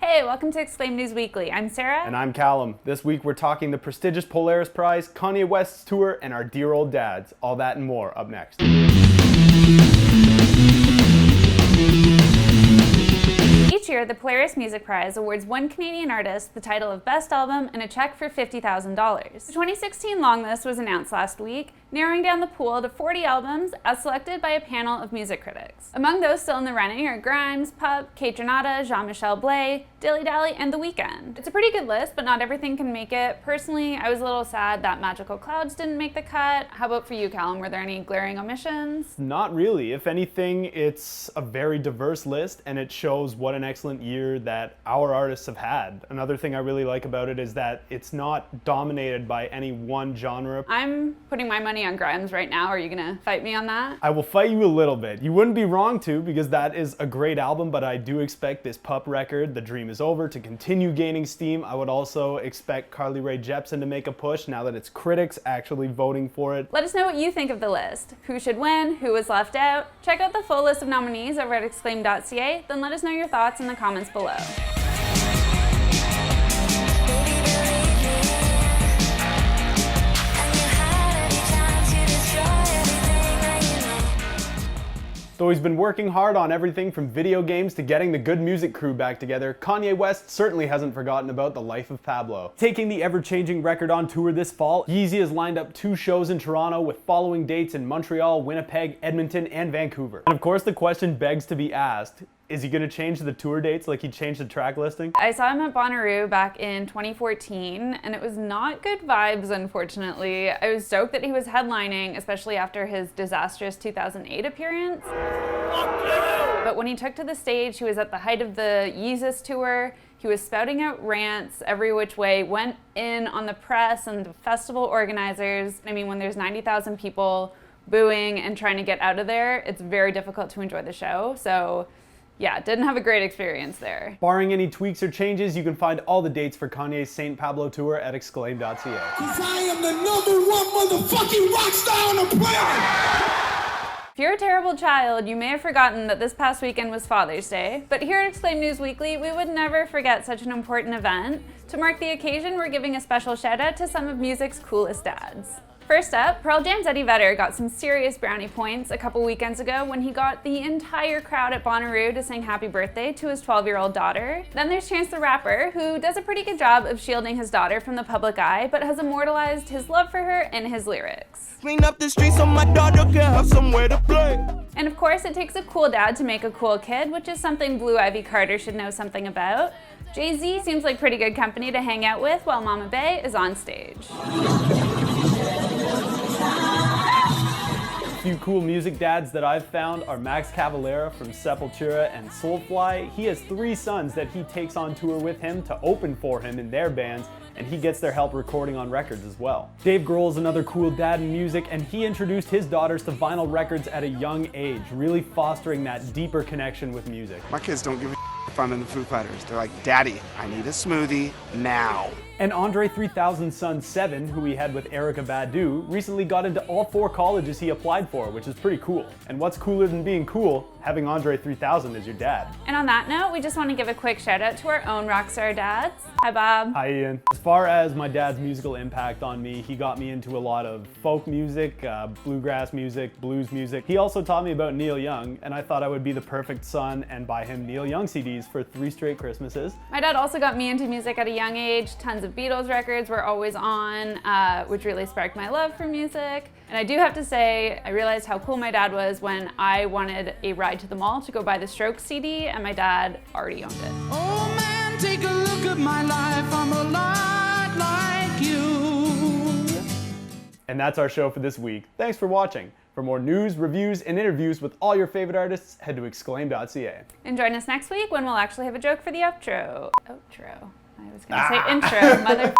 Hey, welcome to Exclaim News Weekly. I'm Sarah. And I'm Calum. This week we're talking the prestigious Polaris Prize, Kanye West's tour, and our dear old dads. All that and more up next. Each year, the Polaris Music Prize awards one Canadian artist the title of Best Album and a check for $50,000. The 2016 longlist was announced last week, narrowing down the pool to 40 albums as selected by a panel of music critics. Among those still in the running are Grimes, Pup, Kate Renata, Jean-Michel Blay, Dilly Dally, and The Weeknd. It's a pretty good list, but not everything can make it. Personally, I was a little sad that Magical Clouds didn't make the cut. How about for you, Calum? Were there any glaring omissions? Not really. If anything, it's a very diverse list, and it shows what an excellent year that our artists have had. Another thing I really like about it is that it's not dominated by any one genre. I'm putting my money on Grimes right now. Are you gonna fight me on that? I will fight you a little bit. You wouldn't be wrong to, because that is a great album, but I do expect this Pup record, The Dream Is Over, to continue gaining steam. I would also expect Carly Rae Jepsen to make a push now that it's critics actually voting for it. Let us know what you think of the list. Who should win? Who was left out? Check out the full list of nominees over at Exclaim.ca, then let us know your thoughts in the comments below. Though he's been working hard on everything from video games to getting the Good Music crew back together, Kanye West certainly hasn't forgotten about the life of Pablo. Taking the ever-changing record on tour this fall, Yeezy has lined up 2 shows in Toronto with following dates in Montreal, Winnipeg, Edmonton, and Vancouver. And of course the question begs to be asked, is he gonna change the tour dates like he changed the track listing? I saw him at Bonnaroo back in 2014, and it was not good vibes, unfortunately. I was stoked that he was headlining, especially after his disastrous 2008 appearance. But when he took to the stage, he was at the height of the Yeezus tour. He was spouting out rants every which way, went in on the press and the festival organizers. I mean, when there's 90,000 people booing and trying to get out of there, it's very difficult to enjoy the show. So yeah, didn't have a great experience there. Barring any tweaks or changes, you can find all the dates for Kanye's St. Pablo tour at Exclaim.ca. Cause I am the #1 motherfucking rockstar on the planet! If you're a terrible child, you may have forgotten that this past weekend was Father's Day, but here at Exclaim News Weekly, we would never forget such an important event. To mark the occasion, we're giving a special shout out to some of music's coolest dads. First up, Pearl Jam's Eddie Vedder got some serious brownie points a couple weekends ago when he got the entire crowd at Bonnaroo to sing happy birthday to his 12-year-old daughter. Then there's Chance the Rapper, who does a pretty good job of shielding his daughter from the public eye, but has immortalized his love for her in his lyrics. Clean up the streets so my daughter can have somewhere to play. And of course, it takes a cool dad to make a cool kid, which is something Blue Ivy Carter should know something about. Jay-Z seems like pretty good company to hang out with while Mama Bay is on stage. A few cool music dads that I've found are Max Cavalera from Sepultura and Soulfly. He has 3 sons that he takes on tour with him to open for him in their bands, and he gets their help recording on records as well. Dave Grohl is another cool dad in music, and he introduced his daughters to vinyl records at a young age, really fostering that deeper connection with music. My kids don't give a if I'm in the Foo Fighters. They're like, Daddy, I need a smoothie now. And Andre 3000's son Seven, who he had with Erykah Badu, recently got into all 4 colleges he applied for, which is pretty cool. And what's cooler than being cool? Having Andre 3000 as your dad. And on that note, we just want to give a quick shout out to our own rockstar dads. Hi, Bob. Hi, Ian. As far as my dad's musical impact on me, he got me into a lot of folk music, bluegrass music, blues music. He also taught me about Neil Young, and I thought I would be the perfect son and buy him Neil Young CDs for 3 straight Christmases. My dad also got me into music at a young age. Tons of Beatles records were always on, which really sparked my love for music. And I do have to say, I realized how cool my dad was when I wanted a ride to the mall to go buy the Strokes CD, and my dad already owned it. Oh man, take a look at my life. I'm a lot like you. And that's our show for this week. Thanks for watching. For more news, reviews, and interviews with all your favorite artists, head to Exclaim.ca. And join us next week when we'll actually have a joke for the outro. I was gonna say intro, mother.